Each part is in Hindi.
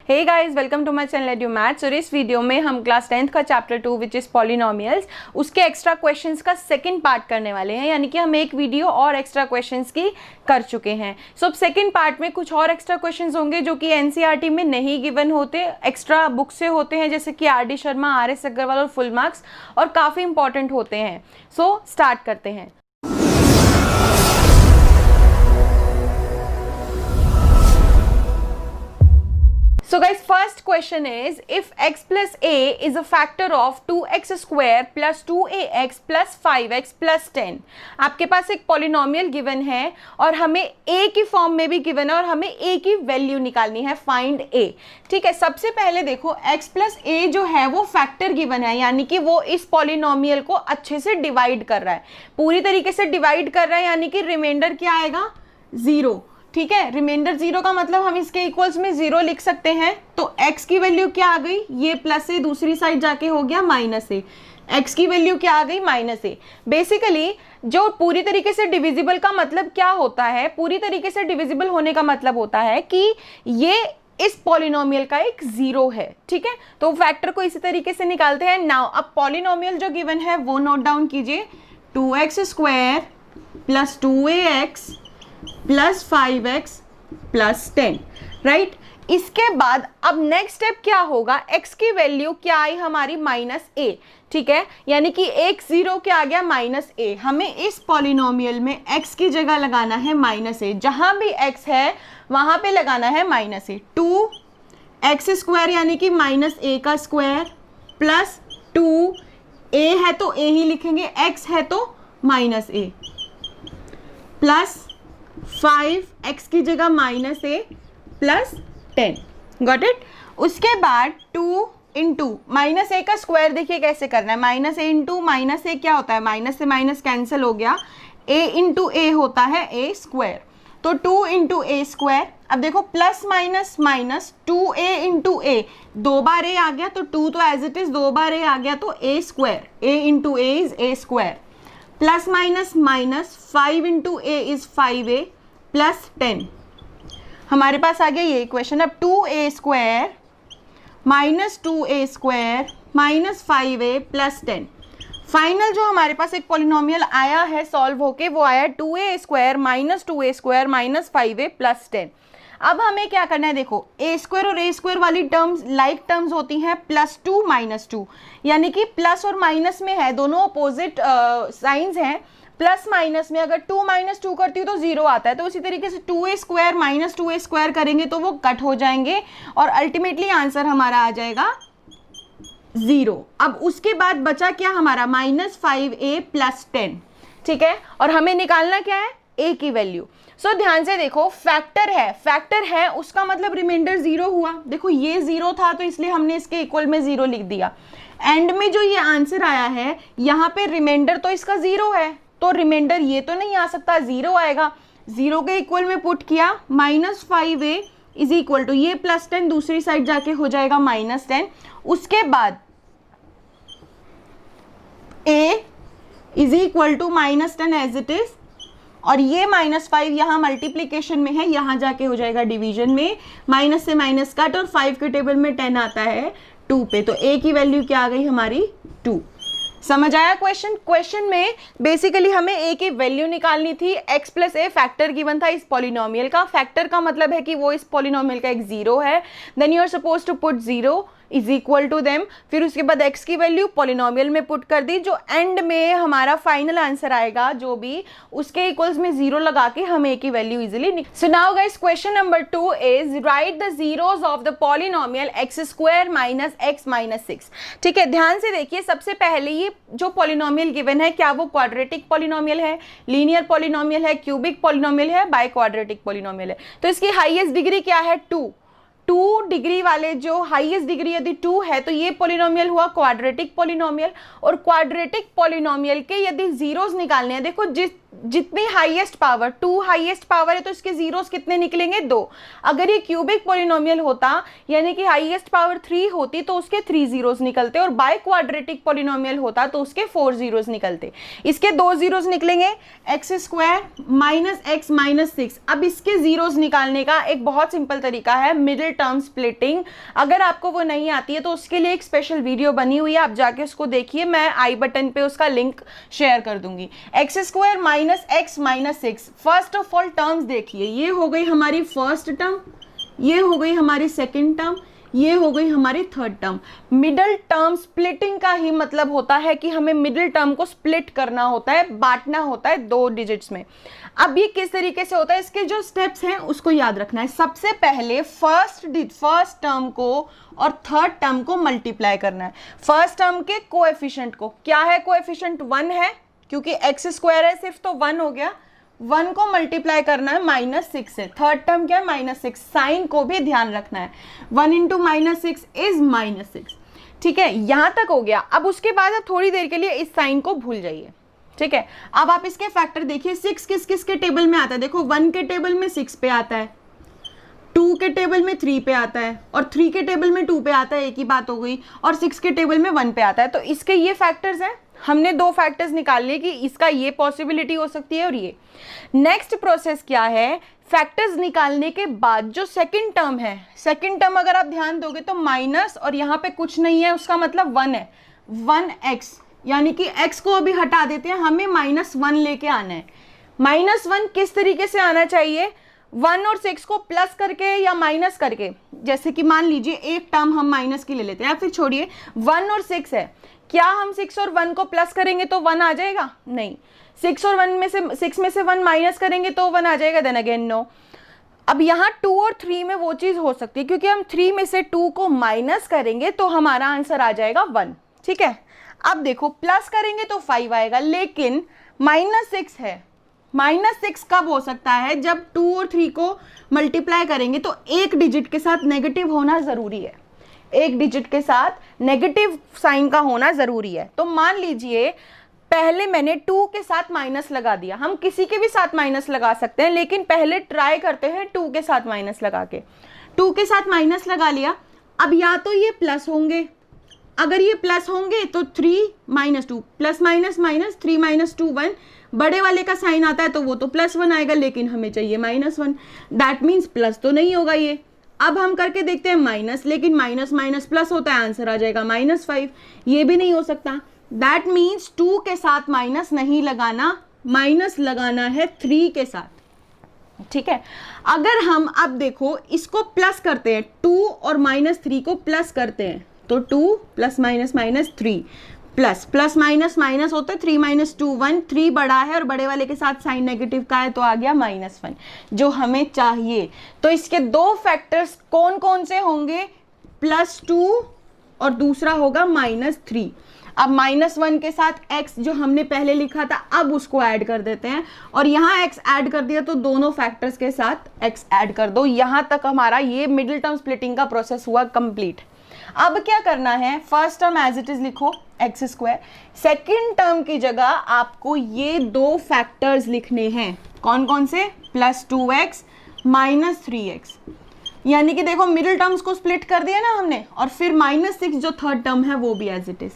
Hey guys, welcome to my channel Edu Maths. और इस वीडियो में हम क्लास 10th का चैप्टर 2 विच इज़ पॉलिनोमियल्स उसके एक्स्ट्रा क्वेश्चंस का सेकंड पार्ट करने वाले हैं। यानी कि हम एक वीडियो और एक्स्ट्रा क्वेश्चंस की कर चुके हैं। सो अब सेकंड पार्ट में कुछ और एक्स्ट्रा क्वेश्चंस होंगे जो कि एनसीईआरटी में नहीं गिवन होते, एक्स्ट्रा बुक से होते हैं, जैसे कि R D Sharma, R S Agarwal और फुल मार्क्स, और काफ़ी इंपॉर्टेंट होते हैं। सो स्टार्ट करते हैं। So guys, first question is, if x plus a is a factor of 2x square plus 2ax plus 5x plus 10, आपके पास एक पॉलिनोमियल गिवन है और हमें a की फॉर्म में भी गिवन है और हमें a की वैल्यू निकालनी है, फाइंड a। ठीक है, सबसे पहले देखो x प्लस a जो है वो फैक्टर गिवन है, यानी कि वो इस पॉलिनोमियल को अच्छे से डिवाइड कर रहा है, पूरी तरीके से डिवाइड कर रहा है, यानी कि रिमाइंडर क्या आएगा, 0। ठीक है, रिमाइंडर 0 का मतलब हम इसके इक्वल्स में 0 लिख सकते हैं। तो x की वैल्यू क्या आ गई, ये प्लस ए दूसरी साइड जाके हो गया माइनस ए। x की वैल्यू क्या आ गई, माइनस ए। बेसिकली जो पूरी तरीके से डिविजिबल का मतलब क्या होता है, पूरी तरीके से डिविजिबल होने का मतलब होता है कि ये इस पॉलिनोमियल का एक 0 है। ठीक है, तो फैक्टर को इसी तरीके से निकालते हैं। नाउ अब पॉलिनोमियल जो गिवन है वो नोट डाउन कीजिए, 2x square plus 2ax plus 5x plus 10, right. इसके बाद अब नेक्स्ट स्टेप क्या होगा, x की वैल्यू क्या आई हमारी, माइनस a। ठीक है, यानी कि एक 0 क्या आ गया, माइनस a। हमें इस पॉलिनोमियल में x की जगह लगाना है माइनस a, जहां भी x है वहां पे लगाना है माइनस a। 2x स्क्वायर यानी कि माइनस a का स्क्वायर प्लस 2a है तो a ही लिखेंगे, x है तो माइनस a, प्लस 5x की जगह minus a plus 10। Got it. उसके बाद 2 इंटू माइनस a का स्क्वायर, देखिए कैसे करना है, minus a into minus a क्या होता है, माइनस से माइनस कैंसिल हो गया, a इंटू a होता है a स्क्वायर, तो 2 इंटू a स्क्वायर। अब देखो plus minus minus 2a into a, 2 बार a आ गया तो 2 तो एज इट इज 2 बार a आ गया तो a square, a into a is a square, plus minus minus 5 into a is 5a plus 10। हमारे पास आ गया ये इक्वेशन। अब 2a square minus 2a square minus 5a plus 10। Final जो हमारे पास एक पॉलिनोमियल आया है सॉल्व होके, वो आया 2a square minus 2a square minus 5a plus 10। अब हमें क्या करना है, देखो a स्क्वायर और a स्क्वायर वाली टर्म्स लाइक टर्म्स होती हैं, प्लस 2 माइनस 2, यानी कि प्लस और माइनस में है, दोनों अपोजिट साइंस हैं। प्लस माइनस में अगर 2 माइनस 2 करती हूँ तो 0 आता है, तो उसी तरीके से 2a square minus 2a square करेंगे तो वो कट हो जाएंगे और अल्टीमेटली आंसर हमारा आ जाएगा 0। अब उसके बाद बचा क्या हमारा, माइनस 5a प्लस 10। ठीक है, और हमें निकालना क्या है, a की वैल्यू। सो ध्यान से देखो, फैक्टर है उसका मतलब रिमाइंडर 0 हुआ। देखो ये 0 था तो इसलिए हमने इसके इक्वल में 0 लिख दिया। एंड में जो ये आंसर आया है यहाँ पे रिमाइंडर तो इसका 0 है, तो रिमाइंडर ये तो नहीं आ सकता, 0 आएगा। 0 के इक्वल में पुट किया, minus 5a is equal to ये प्लस 10 दूसरी साइड जाके हो जाएगा माइनस 10। उसके बाद a is equal to minus 10 as it is, और ये माइनस 5 यहाँ मल्टीप्लीकेशन में है, यहाँ जाके हो जाएगा डिवीजन में, माइनस से माइनस कट, और 5 के टेबल में 10 आता है 2 पे, तो a की वैल्यू क्या आ गई हमारी, 2। समझ आया क्वेश्चन में बेसिकली हमें a की वैल्यू निकालनी थी। x plus a factor given था इस पॉलिनोमियल का, फैक्टर का मतलब है कि वो इस पॉलिनोमियल का एक 0 है। Then you are suppose to put 0 is equal to them, फिर उसके बाद x की वैल्यू पॉलिनोमियल में पुट कर दी, जो एंड में हमारा फाइनल आंसर आएगा जो भी, उसके इक्वल्स में 0 लगा के हम a की value easily. So now guys, question number 2 is right the zeros of the polynomial x square minus x minus 6। ठीक है, ध्यान से देखिए, सबसे पहले ये जो पॉलिनोमियल गिवन है, क्या वो क्वाड्रेटिक पॉलिनोमियल है, लीनियर पॉलिनोमियल है, क्यूबिक पॉलिनोमियल है, बाय क्वाड्रेटिक पॉलिनोमियल है। तो इसकी हाईएस्ट डिग्री क्या है, 2 डिग्री वाले जो हाईएस्ट डिग्री यदि 2 है तो ये पॉलिनोमियल हुआ क्वाड्रेटिक पॉलिनोमियल। और क्वाड्रेटिक पॉलिनोमियल के यदि जीरोस निकालने हैं, देखो जितनी हाईएस्ट पावर, 2 हाईएस्ट पावर है तो इसके जीरोस कितने निकलेंगे, 2। अगर ये क्यूबिक पॉलिनोमियल होता यानी कि हाईएस्ट पावर 3 होती तो उसके 3 जीरोस निकलते, और बाय क्वाड्रेटिक पॉलिनोमियल होता तो उसके 4 जीरोस निकलते। इसके 2 जीरोस निकलेंगे, x square minus x minus 6। अब इसके जीरोस निकालने का एक बहुत सिंपल तरीका है, मिडिल टर्म स्प्लिटिंग। अगर आपको वो नहीं आती है तो उसके लिए एक स्पेशल वीडियो बनी हुई है, आप जाके उसको देखिए, मैं आई बटन पे उसका लिंक शेयर कर दूंगी। X square minus x minus 6, first of all terms देखिए, ये हो गई हमारी फर्स्ट टर्म, ये हो गई हमारी सेकंड टर्म, ये हो गई हमारी third term. Middle term splitting का ही मतलब होता है कि हमें मिडिल टर्म को स्प्लिट करना होता है, बांटना होता है 2 डिजिट्स में। अब ये किस तरीके से होता है, इसके जो स्टेप्स हैं उसको याद रखना है। सबसे पहले फर्स्ट टर्म को और थर्ड टर्म को मल्टीप्लाई करना है। फर्स्ट टर्म के कोएफिशिएंट को, क्या है कोएफिशिएंट, 1 है, क्योंकि एक्स स्क्वायर है सिर्फ तो 1 हो गया, 1 को मल्टीप्लाई करना है -6 से। थर्ड टर्म क्या है, -6, साइन को भी ध्यान रखना है, 1 इंटू -6 इज -6। ठीक है, यहां तक हो गया। अब उसके बाद आप थोड़ी देर के लिए इस साइन को भूल जाइए। ठीक है, अब आप इसके फैक्टर देखिए, 6 किस किस के टेबल में आता है, देखो 1 के टेबल में 6 पे आता है, 2 के टेबल में 3 पे आता है, और 3 के टेबल में 2 पे आता है, एक ही बात हो गई, और 6 के टेबल में 1 पे आता है। तो इसके ये फैक्टर्स हैं, हमने 2 फैक्टर्स निकाल लिए कि इसका ये पॉसिबिलिटी हो सकती है और ये। नेक्स्ट प्रोसेस क्या है, फैक्टर्स निकालने के बाद जो सेकंड टर्म है, सेकंड टर्म अगर आप ध्यान दोगे तो माइनस और यहाँ पे कुछ नहीं है, उसका मतलब 1 है, 1x, यानी कि x को अभी हटा देते हैं, हमें -1 लेके आना है। -1 किस तरीके से आना चाहिए, 1 और 6 को प्लस करके या माइनस करके। जैसे कि मान लीजिए एक टर्म हम माइनस की ले लेते हैं, या फिर छोड़िए 1 और 6 है, क्या हम 6 और 1 को प्लस करेंगे तो 1 आ जाएगा, नहीं। 6 और 1 में से 6 में से 1 माइनस करेंगे तो 1 आ जाएगा, देन अगेन नो। अब यहाँ 2 और 3 में वो चीज़ हो सकती है, क्योंकि हम 3 में से 2 को माइनस करेंगे तो हमारा आंसर आ जाएगा 1। ठीक है, अब देखो प्लस करेंगे तो 5 आएगा, लेकिन -6 है। -6 कब हो सकता है, जब 2 और 3 को मल्टीप्लाई करेंगे तो एक डिजिट के साथ नेगेटिव होना ज़रूरी है, एक डिजिट के साथ नेगेटिव साइन का होना ज़रूरी है। तो मान लीजिए पहले मैंने 2 के साथ माइनस लगा दिया, हम किसी के भी साथ माइनस लगा सकते हैं, लेकिन पहले ट्राई करते हैं 2 के साथ माइनस लगा के। 2 के साथ माइनस लगा लिया, अब या तो ये प्लस होंगे, अगर ये प्लस होंगे तो 3 - 2, प्लस माइनस माइनस, 3 - 2 1, बड़े वाले का साइन आता है तो वो तो +1 आएगा, लेकिन हमें चाहिए -1, दैट मीन्स प्लस तो नहीं होगा ये। अब हम करके देखते हैं माइनस, लेकिन माइनस माइनस प्लस होता है, आंसर आ जाएगा -5, ये भी नहीं हो सकता। दैट मीन्स 2 के साथ माइनस नहीं लगाना, माइनस लगाना है 3 के साथ। ठीक है, अगर हम अब देखो इसको प्लस करते हैं, 2 और -3 को प्लस करते हैं तो 2 + -3 प्लस माइनस माइनस होता है, 3 - 2 1, 3 बड़ा है और बड़े वाले के साथ साइन नेगेटिव का है तो आ गया -1 जो हमें चाहिए। तो इसके 2 फैक्टर्स कौन कौन से होंगे, +2 और दूसरा होगा -3। अब -1 के साथ x जो हमने पहले लिखा था अब उसको ऐड कर देते हैं, और यहाँ x ऐड कर दिया तो दोनों फैक्टर्स के साथ x ऐड कर दो। यहाँ तक हमारा ये मिडिल टर्म स्प्लिटिंग का प्रोसेस हुआ कंप्लीट। अब क्या करना है, first term as it is लिखो x², सेकेंड टर्म की जगह आपको ये 2 फैक्टर्स लिखने हैं, कौन कौन से, +2x -3x, यानी कि देखो मिडिल टर्म्स को स्प्लिट कर दिया ना हमने, और फिर -6 जो थर्ड टर्म है वो भी एज इट इज।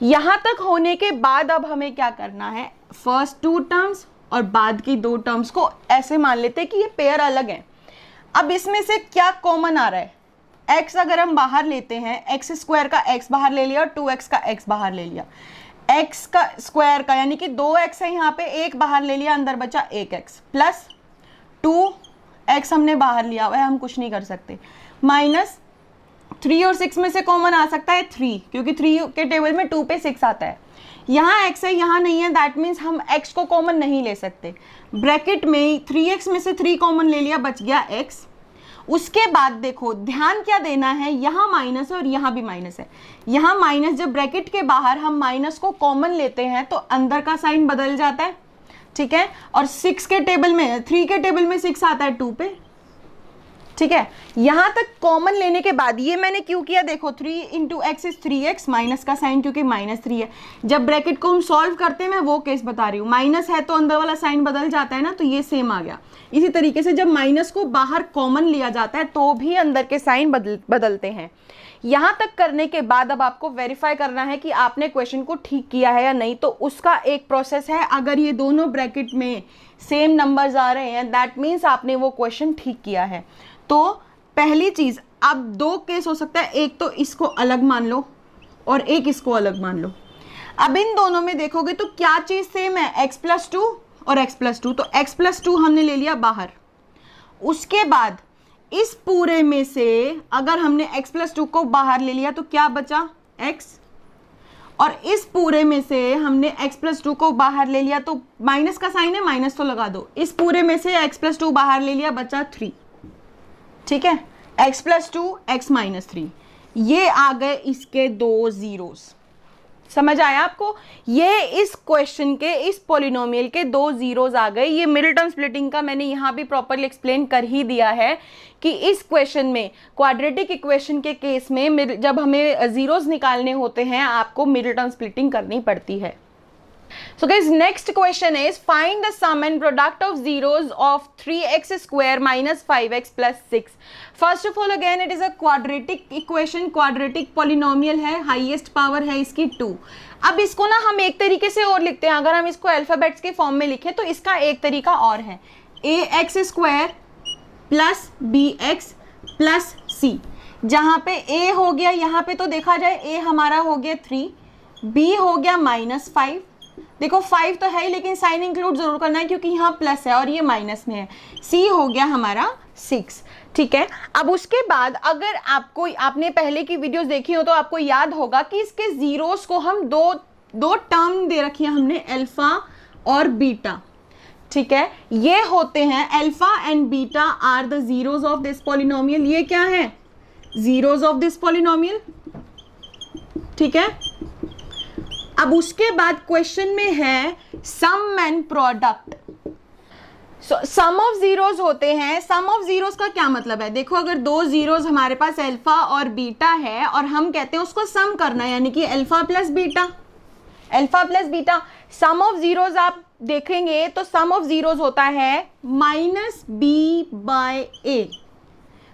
यहां तक होने के बाद अब हमें क्या करना है, फर्स्ट 2 टर्म्स और बाद की 2 टर्म्स को ऐसे मान लेते हैं कि ये पेयर अलग है। अब इसमें से क्या कॉमन आ रहा है, x अगर हम बाहर लेते हैं, x² का x बाहर ले लिया और 2x का x बाहर ले लिया, x का स्क्वायर का यानी कि 2x है, यहाँ पे 1 बाहर ले लिया, अंदर बचा 1x प्लस 2x हमने बाहर लिया हुआ है, हम कुछ नहीं कर सकते, -3 और 6 में से कॉमन आ सकता है 3, क्योंकि 3 के टेबल में 2 पे 6 आता है, यहाँ x है यहाँ नहीं है, दैट मीन्स हम x को कॉमन नहीं ले सकते। ब्रैकेट में 3x में से 3 कॉमन ले लिया, बच गया x। उसके बाद देखो ध्यान क्या देना है, यहाँ माइनस है और यहाँ भी माइनस है, यहाँ माइनस, जब ब्रैकेट के बाहर हम माइनस को कॉमन लेते हैं तो अंदर का साइन बदल जाता है। ठीक है, और 6 के टेबल में 3 के टेबल में 6 आता है 2 पे। ठीक है, यहां तक कॉमन लेने के बाद ये मैंने क्यों किया, देखो 3 into x is 3x, minus का साइन क्योंकि -3 है। जब ब्रैकेट को हम सॉल्व करते हैं, मैं वो केस बता रही हूँ, माइनस है तो अंदर वाला साइन बदल जाता है ना, तो ये सेम आ गया। इसी तरीके से जब माइनस को बाहर कॉमन लिया जाता है तो भी अंदर के साइन बदलते हैं। यहां तक करने के बाद अब आपको वेरीफाई करना है कि आपने क्वेश्चन को ठीक किया है या नहीं, तो उसका एक प्रोसेस है। अगर ये दोनों ब्रैकेट में सेम नंबर्स आ रहे हैं, दैट मीन्स आपने वो क्वेश्चन ठीक किया है। तो पहली चीज, अब दो केस हो सकता है, एक तो इसको अलग मान लो और एक इसको अलग मान लो। अब इन दोनों में देखोगे तो क्या चीज सेम है, x+2 और x+2, तो x+2 हमने ले लिया बाहर। उसके बाद इस पूरे में से अगर हमने x+2 को बाहर ले लिया तो क्या बचा, x, और इस पूरे में से हमने x+2 को बाहर ले लिया तो माइनस का साइन है, माइनस तो लगा दो। इस पूरे में से x+2 बाहर ले लिया, बचा 3। ठीक है, x+2 x -3, ये आ गए इसके दो जीरोस। समझ आया आपको, ये इस क्वेश्चन के, इस पॉलिनोमियल के दो जीरोस आ गए। ये मिडिल टर्म स्प्लिटिंग का मैंने यहाँ भी प्रॉपरली एक्सप्लेन कर ही दिया है कि इस क्वेश्चन में, क्वाड्रेटिक इक्वेशन के केस में, जब हमें जीरोस निकालने होते हैं, आपको मिडिल टर्म स्प्लिटिंग करनी पड़ती है। So guys, next question is find the sum and product of zeros of 3x square minus 5x plus 6. First of all, again it is a quadratic equation, quadratic polynomial है, highest power है इसकी 2। अब इसको ना हम एक तरीके से और लिखते हैं, अगर हम इसको अल्फाबेट्स के फॉर्म में लिखें तो इसका एक तरीका और है, ax square plus bx plus c। जहाँ पे a हो गया, यहाँ पे तो देखा जाए a हमारा हो गया 3, b हो गया -5, देखो 5 तो है ही लेकिन साइन इंक्लूड जरूर करना है क्योंकि यहाँ प्लस है और ये माइनस में है, c हो गया हमारा 6। ठीक है, अब उसके बाद अगर आपने पहले की वीडियोस देखी हो तो आपको याद होगा कि इसके जीरोस को हम दो टर्म दे रखी है हमने, अल्फा और बीटा। ठीक है, ये होते हैं alpha and beta are the zeros of this polynomial. ये क्या है, जीरोस ऑफ दिस पॉलिनोमियल। ठीक है, अब उसके बाद क्वेश्चन में है sum and product. Sum of zeros होते हैं। सम ऑफ जीरोस का क्या मतलब है, देखो अगर दो जीरोस हमारे पास अल्फा और बीटा है और हम कहते हैं उसको सम करना, यानी कि alpha plus beta, alpha plus beta. Sum of zeros आप देखेंगे तो सम ऑफ जीरोस होता है -b/a,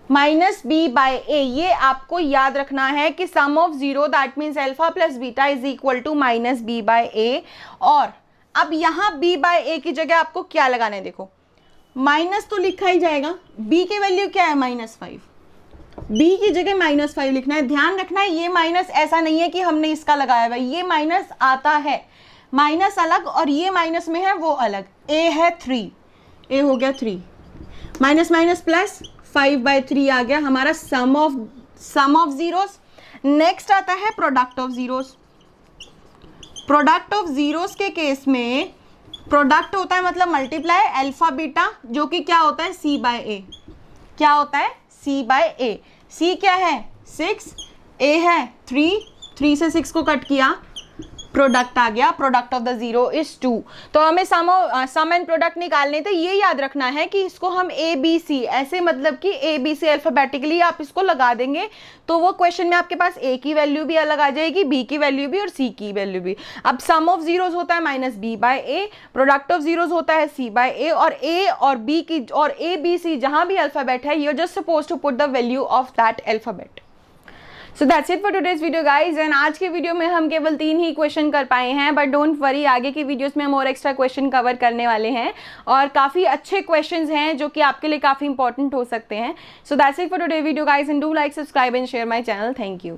-b/a। ये आपको याद रखना है कि sum of zero that means alpha plus beta is equal to -b/a। और अब यहाँ b/a की जगह आपको क्या लगाना है, देखो माइनस तो लिखा ही जाएगा, b की वैल्यू क्या है -5, b की जगह -5 लिखना है। ध्यान रखना है ये माइनस ऐसा नहीं है कि हमने इसका लगाया हुआ, ये माइनस आता है, माइनस अलग और ये माइनस में है वो अलग। a है 3, a हो गया 3, माइनस माइनस प्लस 5/3 आ गया हमारा सम ऑफ जीरोस। नेक्स्ट आता है product of zeros. Product of zeros के केस में प्रोडक्ट होता है मतलब मल्टीप्लाई अल्फा बीटा, जो कि क्या होता है c/a। क्या होता है c/a। c क्या है 6, a है 3 से 6 को कट किया, प्रोडक्ट आ गया, product of the zero is 2। तो हमें सम एंड प्रोडक्ट निकालने थे, ये याद रखना है कि इसको हम ए बी सी ऐसे, मतलब कि ए बी सी अल्फाबेटिकली आप इसको लगा देंगे तो वो क्वेश्चन में आपके पास ए की वैल्यू भी अलग आ जाएगी, बी की वैल्यू भी और सी की वैल्यू भी। अब सम ऑफ जीरोस होता है -b/a, प्रोडक्ट ऑफ जीरोस होता है c/a, और ए और बी की और ए बी सी जहां भी अल्फाबेट है, you are just suppose to put the value of that alphabet. So that's it for today's video guys. And आज के वीडियो में हम केवल 3 ही क्वेश्चन कर पाए हैं, बट डोंट वरी, आगे की वीडियोस में हम और एक्स्ट्रा क्वेश्चन कवर करने वाले हैं और काफ़ी अच्छे क्वेश्चंस हैं जो कि आपके लिए काफ़ी इंपॉर्टेंट हो सकते हैं। सो that's it for today video guys, and do like, subscribe and share my channel. Thank you.